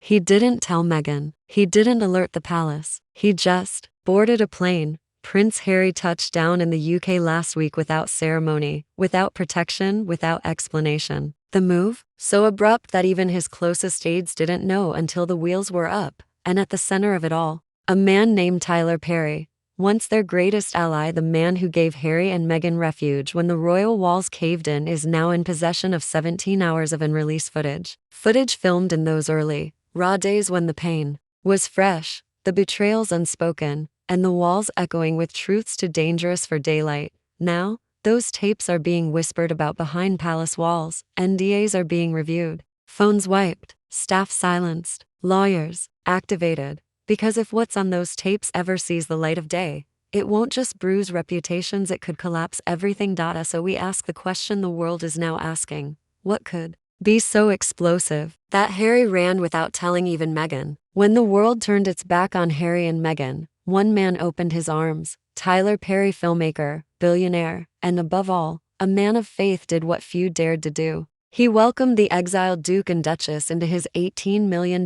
He didn't tell Meghan. He didn't alert the palace. He just boarded a plane. Prince Harry touched down in the UK last week without ceremony, without protection, without explanation. The move? So abrupt that even his closest aides didn't know until the wheels were up, and at the center of it all, a man named Tyler Perry. Once their greatest ally, the man who gave Harry and Meghan refuge when the royal walls caved in, is now in possession of 17 hours of unreleased footage. Footage filmed in those early, raw days when the pain was fresh, the betrayals unspoken, and the walls echoing with truths too dangerous for daylight. Now, those tapes are being whispered about behind palace walls, NDAs are being reviewed, phones wiped, staff silenced, lawyers activated. Because if what's on those tapes ever sees the light of day, it won't just bruise reputations, it could collapse everything. So we ask the question the world is now asking: what could be so explosive that Harry ran without telling even Meghan? When the world turned its back on Harry and Meghan, one man opened his arms. Tyler Perry, filmmaker, billionaire, and above all, a man of faith, did what few dared to do. He welcomed the exiled Duke and Duchess into his $18 million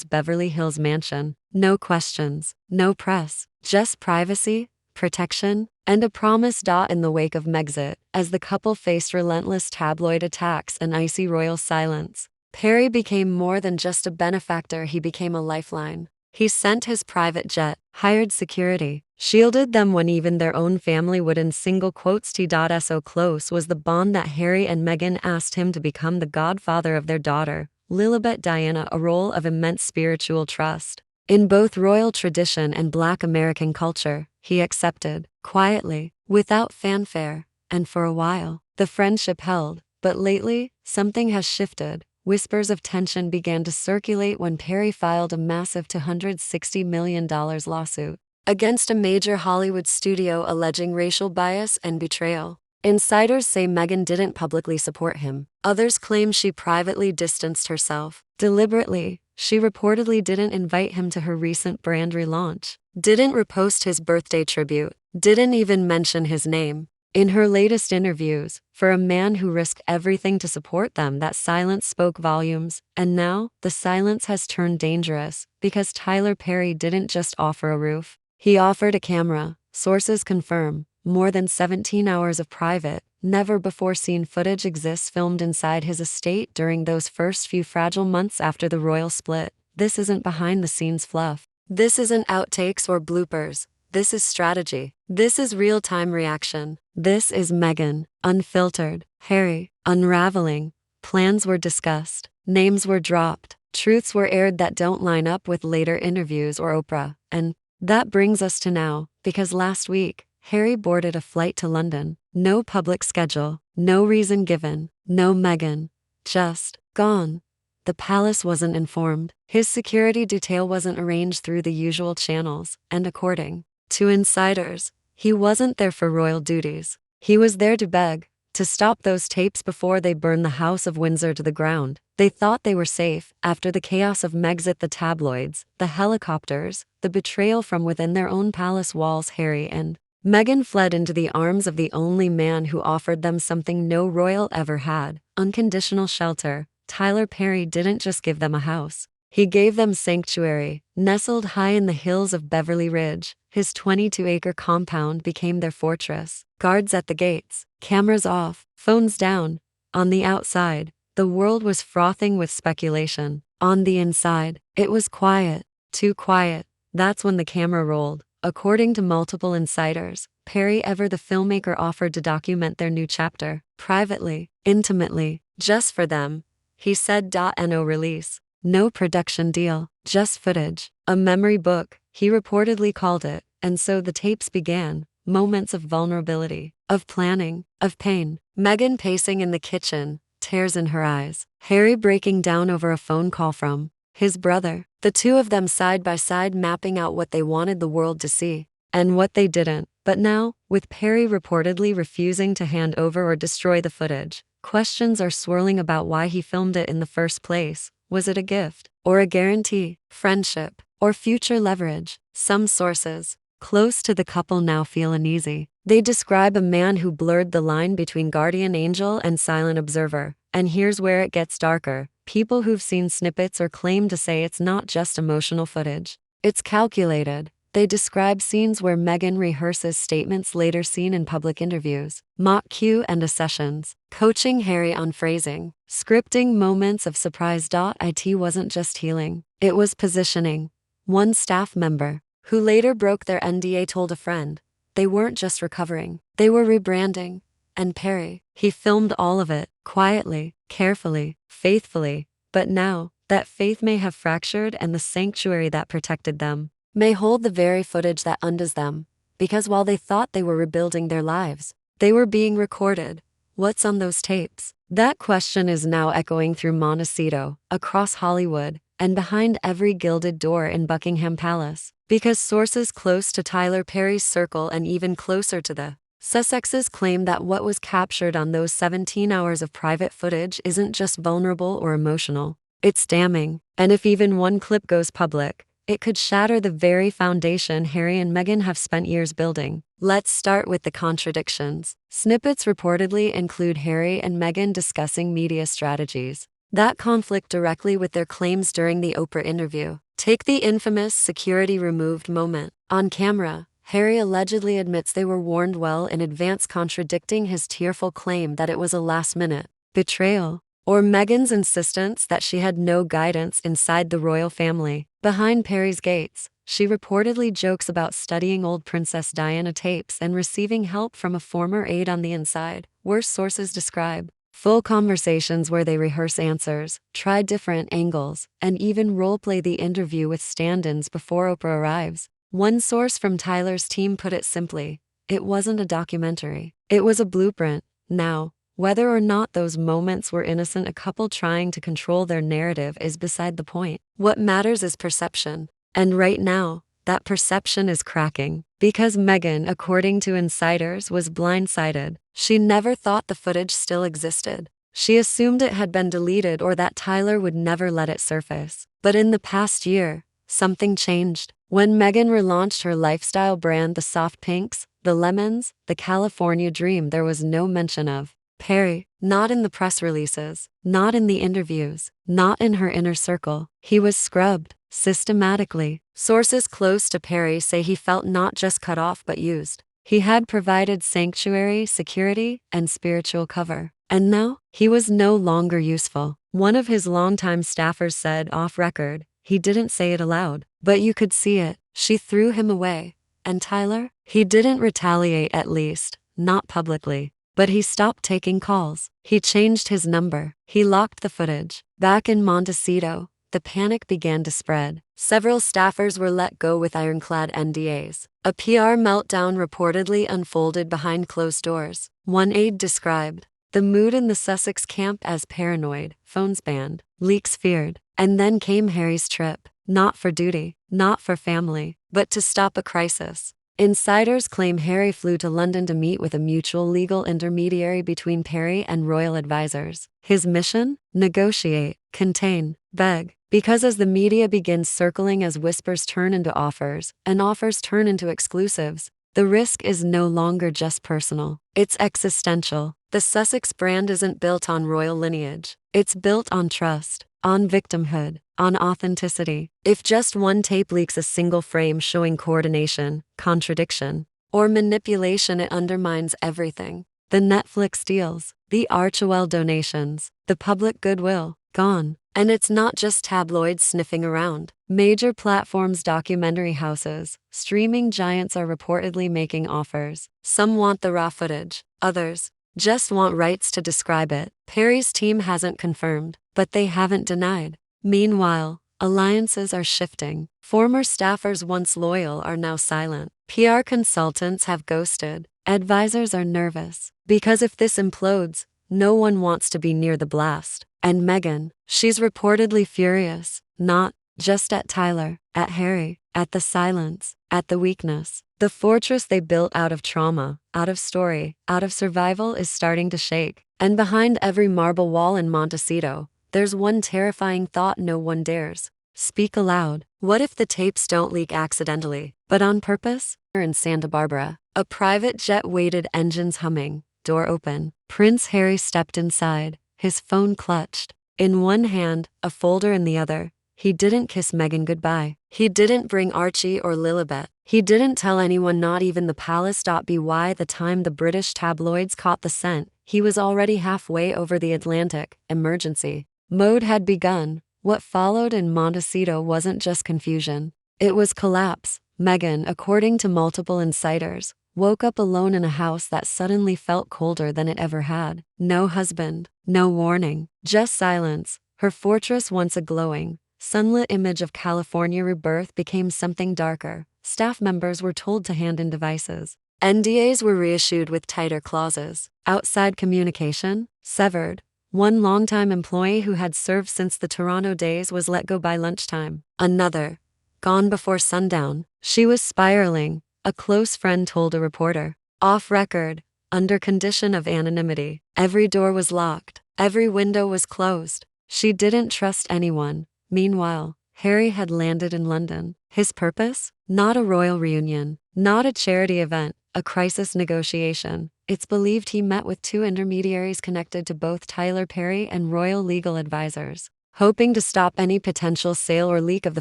Beverly Hills mansion. No questions, no press, just privacy, protection, and a promise. In the wake of Megxit, as the couple faced relentless tabloid attacks and icy royal silence, Perry became more than just a benefactor, he became a lifeline. He sent his private jet, hired security, shielded them when even their own family wouldn't. Single quotes T. So close was the bond that Harry and Meghan asked him to become the godfather of their daughter, Lilibet Diana, a role of immense spiritual trust. In both royal tradition and Black American culture, he accepted, quietly, without fanfare, and for a while, the friendship held. But lately, something has shifted. Whispers of tension began to circulate when Perry filed a massive $260 million lawsuit against a major Hollywood studio alleging racial bias and betrayal. Insiders say Meghan didn't publicly support him. Others claim she privately distanced herself. Deliberately, she reportedly didn't invite him to her recent brand relaunch, didn't repost his birthday tribute, didn't even mention his name. In her latest interviews, for a man who risked everything to support them, that silence spoke volumes. And now, the silence has turned dangerous, because Tyler Perry didn't just offer a roof. He offered a camera. Sources confirm more than 17 hours of private, never-before-seen footage exists filmed inside his estate during those first few fragile months after the royal split. This isn't behind-the-scenes fluff. This isn't outtakes or bloopers. This is strategy. This is real-time reaction. This is Meghan, unfiltered. Harry, unraveling. Plans were discussed. Names were dropped. Truths were aired that don't line up with later interviews or Oprah. And that brings us to now, because last week, Harry boarded a flight to London. No public schedule, no reason given, no Meghan. Just gone. The palace wasn't informed. His security detail wasn't arranged through the usual channels, and according to insiders, he wasn't there for royal duties. He was there to beg, to stop those tapes before they burned the House of Windsor to the ground. They thought they were safe after the chaos of Megxit, the tabloids, the helicopters, the betrayal from within their own palace walls. Harry and Meghan fled into the arms of the only man who offered them something no royal ever had: unconditional shelter. Tyler Perry didn't just give them a house. He gave them sanctuary. Nestled high in the hills of Beverly Ridge, his 22-acre compound became their fortress. Guards at the gates, cameras off, phones down. On the outside, the world was frothing with speculation. On the inside, it was quiet, too quiet. That's when the camera rolled. According to multiple insiders, Perry, the filmmaker, offered to document their new chapter, privately, intimately, just for them. He said, "No release. No production deal, just footage. A memory book," he reportedly called it. And so the tapes began. Moments of vulnerability, of planning, of pain. Meghan pacing in the kitchen, tears in her eyes. Harry breaking down over a phone call from his brother. The two of them side by side, mapping out what they wanted the world to see, and what they didn't. But now, with Perry reportedly refusing to hand over or destroy the footage, questions are swirling about why he filmed it in the first place. Was it a gift, or a guarantee, friendship, or future leverage? Some sources close to the couple now feel uneasy. They describe a man who blurred the line between guardian angel and silent observer. And here's where it gets darker. People who've seen snippets or claim to say it's not just emotional footage. It's calculated. They describe scenes where Meghan rehearses statements later seen in public interviews, mock cue and accessions, coaching Harry on phrasing, scripting moments of surprise. It wasn't just healing, it was positioning. One staff member, who later broke their NDA, told a friend, they weren't just recovering, they were rebranding. And Perry, he filmed all of it, quietly, carefully, faithfully. But now, that faith may have fractured, and the sanctuary that protected them may hold the very footage that undoes them. Because while they thought they were rebuilding their lives, they were being recorded. What's on those tapes? That question is now echoing through Montecito, across Hollywood, and behind every gilded door in Buckingham Palace. Because sources close to Tyler Perry's circle and even closer to the Sussexes claim that what was captured on those 17 hours of private footage isn't just vulnerable or emotional. It's damning. And if even one clip goes public, it could shatter the very foundation Harry and Meghan have spent years building. Let's start with the contradictions. Snippets reportedly include Harry and Meghan discussing media strategies that conflict directly with their claims during the Oprah interview. Take the infamous security removed moment. On camera, Harry allegedly admits they were warned well in advance, contradicting his tearful claim that it was a last-minute betrayal. Or Meghan's insistence that she had no guidance inside the royal family. Behind Perry's gates, she reportedly jokes about studying old Princess Diana tapes and receiving help from a former aide on the inside. Worse sources describe full conversations where they rehearse answers, try different angles, and even role-play the interview with stand-ins before Oprah arrives. One source from Tyler's team put it simply, it wasn't a documentary, it was a blueprint. Now, whether or not those moments were innocent, a couple trying to control their narrative, is beside the point. What matters is perception. And right now, that perception is cracking. Because Meghan, according to insiders, was blindsided. She never thought the footage still existed. She assumed it had been deleted or that Tyler would never let it surface. But in the past year, something changed. When Meghan relaunched her lifestyle brand, the soft pinks, the lemons, the California dream, there was no mention of Perry. Not in the press releases, not in the interviews, not in her inner circle. He was scrubbed, systematically. Sources close to Perry say he felt not just cut off but used. He had provided sanctuary, security, and spiritual cover. And now, he was no longer useful. One of his longtime staffers said off record, he didn't say it aloud, but you could see it. She threw him away. And Tyler? He didn't retaliate, at least, not publicly. But he stopped taking calls. He changed his number. He locked the footage. Back in Montecito, the panic began to spread. Several staffers were let go with ironclad NDAs. A PR meltdown reportedly unfolded behind closed doors. One aide described the mood in the Sussex camp as paranoid, phones banned, leaks feared. And then came Harry's trip. Not for duty, not for family, but to stop a crisis. Insiders claim Harry flew to London to meet with a mutual legal intermediary between Perry and royal advisors. His mission? Negotiate, contain, beg. Because as the media begins circling, as whispers turn into offers, and offers turn into exclusives, the risk is no longer just personal. It's existential. The Sussex brand isn't built on royal lineage. It's built on trust, on victimhood, on authenticity. If just one tape leaks a single frame showing coordination, contradiction, or manipulation, it undermines everything. The Netflix deals, the Archewell donations, the public goodwill, gone. And it's not just tabloids sniffing around. Major platforms, documentary houses, streaming giants are reportedly making offers. Some want the raw footage, others just want rights to describe it. Perry's team hasn't confirmed, but they haven't denied. Meanwhile, alliances are shifting. Former staffers once loyal are now silent. PR consultants have ghosted. Advisors are nervous. Because if this implodes, no one wants to be near the blast. And Meghan, she's reportedly furious. Not just at Tyler, at Harry, at the silence, at the weakness. The fortress they built out of trauma, out of story, out of survival is starting to shake. And behind every marble wall in Montecito, there's one terrifying thought no one dares speak aloud. What if the tapes don't leak accidentally, but on purpose? In Santa Barbara, a private jet waited, engines humming, door open. Prince Harry stepped inside, his phone clutched. In one hand, a folder in the other. He didn't kiss Meghan goodbye. He didn't bring Archie or Lilibet. He didn't tell anyone, not even the palace. By the time the British tabloids caught the scent, he was already halfway over the Atlantic. Emergency mode had begun. What followed in Montecito wasn't just confusion. It was collapse. Meghan, according to multiple insiders, woke up alone in a house that suddenly felt colder than it ever had. No husband, no warning, just silence. Her fortress, once a glowing, sunlit image of California rebirth, became something darker. Staff members were told to hand in devices. NDAs were reissued with tighter clauses. Outside communication severed. One longtime employee who had served since the Toronto days was let go by lunchtime. Another gone before sundown. She was spiraling, a close friend told a reporter. Off record, under condition of anonymity. Every door was locked. Every window was closed. She didn't trust anyone. Meanwhile, Harry had landed in London. His purpose? Not a royal reunion, not a charity event, a crisis negotiation. It's believed he met with two intermediaries connected to both Tyler Perry and royal legal advisors, hoping to stop any potential sale or leak of the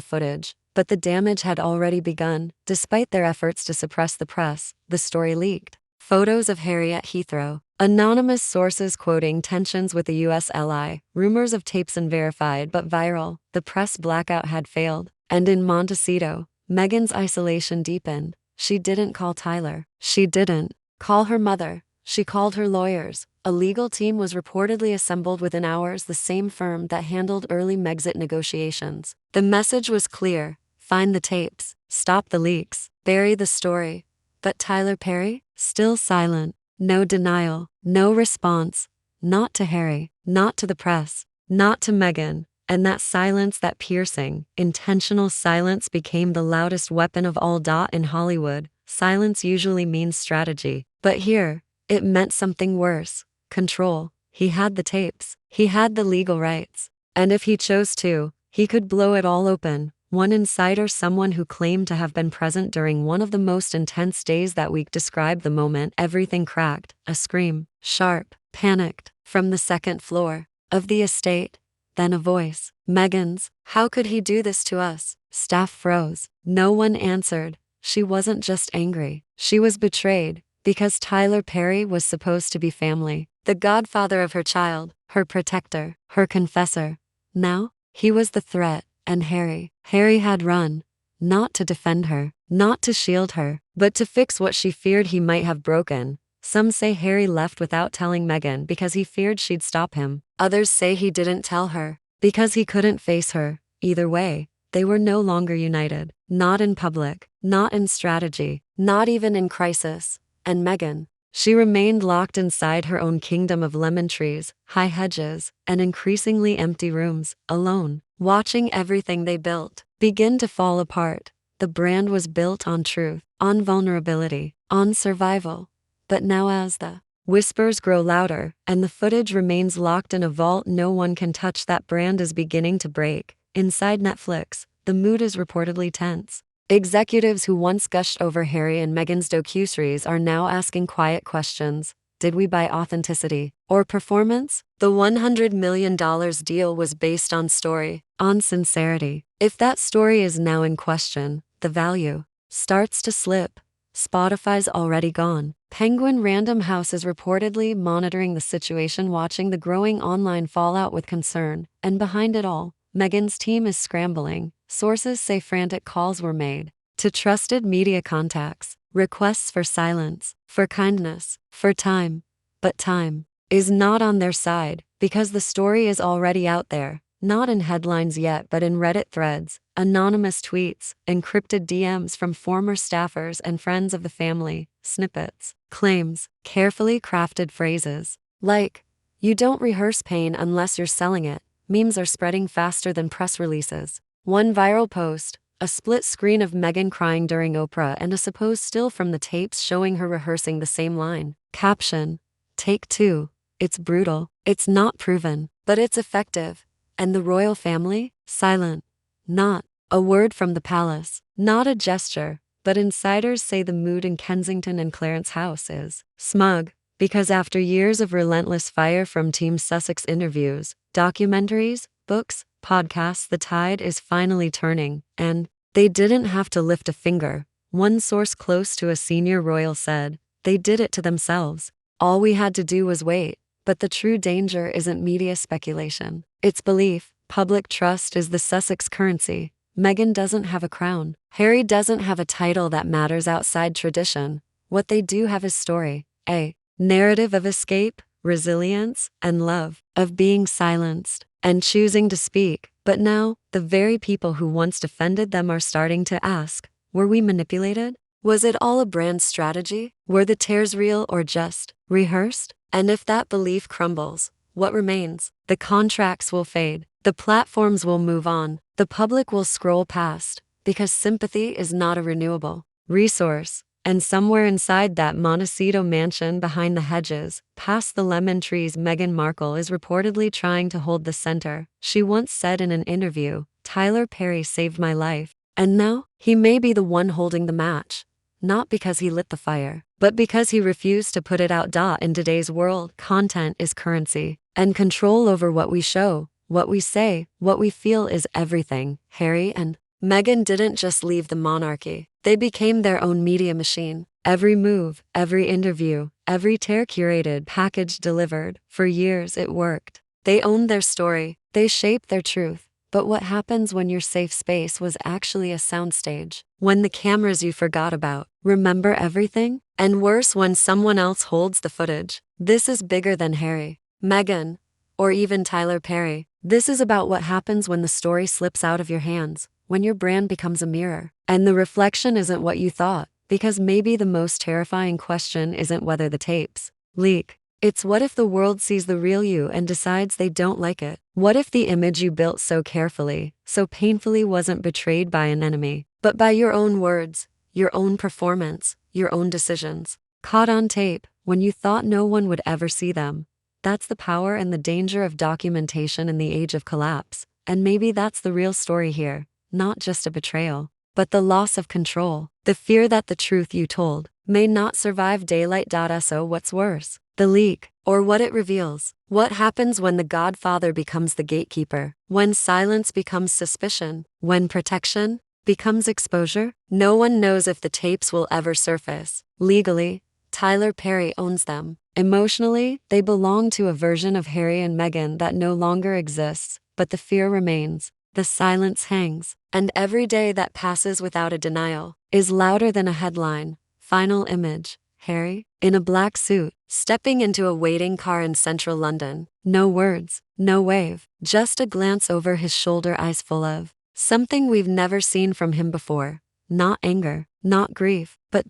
footage. But the damage had already begun. Despite their efforts to suppress the press, the story leaked. Photos of Harry at Heathrow. Anonymous sources quoting tensions with the U.S. ally. Rumors of tapes unverified but viral. The press blackout had failed. And in Montecito, Meghan's isolation deepened. She didn't call Tyler. She didn't call her mother. She called her lawyers. A legal team was reportedly assembled within hours, the same firm that handled early Megxit negotiations. The message was clear. Find the tapes. Stop the leaks. Bury the story. But Tyler Perry? Still silent. No denial. No response. Not to Harry. Not to the press. Not to Meghan. And that silence, that piercing, intentional silence, became the loudest weapon of all. In Hollywood, silence usually means strategy. But here, it meant something worse. Control. He had the tapes. He had the legal rights. And if he chose to, he could blow it all open. One insider, someone who claimed to have been present during one of the most intense days that week, described the moment everything cracked. A scream, sharp, panicked, from the second floor of the estate. Then a voice. Meghan's. How could he do this to us? Staff froze. No one answered. She wasn't just angry. She was betrayed. Because Tyler Perry was supposed to be family. The godfather of her child. Her protector. Her confessor. Now, he was the threat. And Harry had run. Not to defend her. Not to shield her. But to fix what she feared he might have broken. Some say Harry left without telling Meghan because he feared she'd stop him. Others say he didn't tell her because he couldn't face her. Either way, they were no longer united. Not in public, not in strategy, not even in crisis. And Meghan, she remained locked inside her own kingdom of lemon trees, high hedges, and increasingly empty rooms, alone, watching everything they built begin to fall apart. The brand was built on truth, on vulnerability, on survival. But now, as the whispers grow louder and the footage remains locked in a vault no one can touch, that brand is beginning to break. Inside Netflix, the mood is reportedly tense. Executives who once gushed over Harry and Meghan's docuseries are now asking quiet questions. Did we buy authenticity or performance? The $100 million deal was based on story, on sincerity. If that story is now in question, the value starts to slip. Spotify's already gone. Penguin Random House is reportedly monitoring the situation, watching the growing online fallout with concern. And behind it all, Meghan's team is scrambling. Sources say frantic calls were made to trusted media contacts, requests for silence, for kindness, for time. But time is not on their side because the story is already out there. Not in headlines yet, but in Reddit threads, anonymous tweets, encrypted DMs from former staffers and friends of the family, snippets, claims, carefully crafted phrases. Like, you don't rehearse pain unless you're selling it. Memes are spreading faster than press releases. One viral post, a split screen of Meghan crying during Oprah and a supposed still from the tapes showing her rehearsing the same line. Caption, Take 2. It's brutal. It's not proven, but it's effective. And the royal family? Silent. Not a word from the palace. Not a gesture. But insiders say the mood in Kensington and Clarence House is smug. Because after years of relentless fire from Team Sussex interviews, documentaries, books, podcasts, the tide is finally turning, and they didn't have to lift a finger. One source close to a senior royal said, they did it to themselves. All we had to do was wait. But the true danger isn't media speculation. It's belief. Public trust is the Sussex currency. Meghan doesn't have a crown. Harry doesn't have a title that matters outside tradition. What they do have is story. A narrative of escape, resilience, and love. Of being silenced and choosing to speak. But now, the very people who once defended them are starting to ask, were we manipulated? Was it all a brand strategy? Were the tears real or just rehearsed? And if that belief crumbles, what remains? The contracts will fade. The platforms will move on. The public will scroll past, because sympathy is not a renewable resource. And somewhere inside that Montecito mansion behind the hedges, past the lemon trees, Meghan Markle is reportedly trying to hold the center. She once said in an interview, Tyler Perry saved my life. And now, he may be the one holding the match. Not because he lit the fire, but because he refused to put it out. In today's world, content is currency, and control over what we show, what we say, what we feel is everything. Harry and Meghan didn't just leave the monarchy. They became their own media machine. Every move, every interview, every tear curated, packaged, delivered. For years it worked. They owned their story. They shaped their truth. But what happens when your safe space was actually a soundstage? When the cameras you forgot about remember everything? And worse, when someone else holds the footage. This is bigger than Harry, Meghan, or even Tyler Perry. This is about what happens when the story slips out of your hands, when your brand becomes a mirror, and the reflection isn't what you thought. Because maybe the most terrifying question isn't whether the tapes leak. It's what if the world sees the real you and decides they don't like it? What if the image you built so carefully, so painfully wasn't betrayed by an enemy, but by your own words, your own performance, your own decisions? Caught on tape, when you thought no one would ever see them. That's the power and the danger of documentation in the age of collapse. And maybe that's the real story here, not just a betrayal, but the loss of control, the fear that the truth you told may not survive daylight. So what's worse? The leak, or what it reveals? What happens when the godfather becomes the gatekeeper? When silence becomes suspicion? When protection becomes exposure? No one knows if the tapes will ever surface. Legally, Tyler Perry owns them. Emotionally, they belong to a version of Harry and Meghan that no longer exists, but the fear remains. The silence hangs, and every day that passes without a denial is louder than a headline. Final image. Harry, in a black suit, stepping into a waiting car in central London. No words, no wave, just a glance over his shoulder, eyes full of something we've never seen from him before. Not anger, not grief, but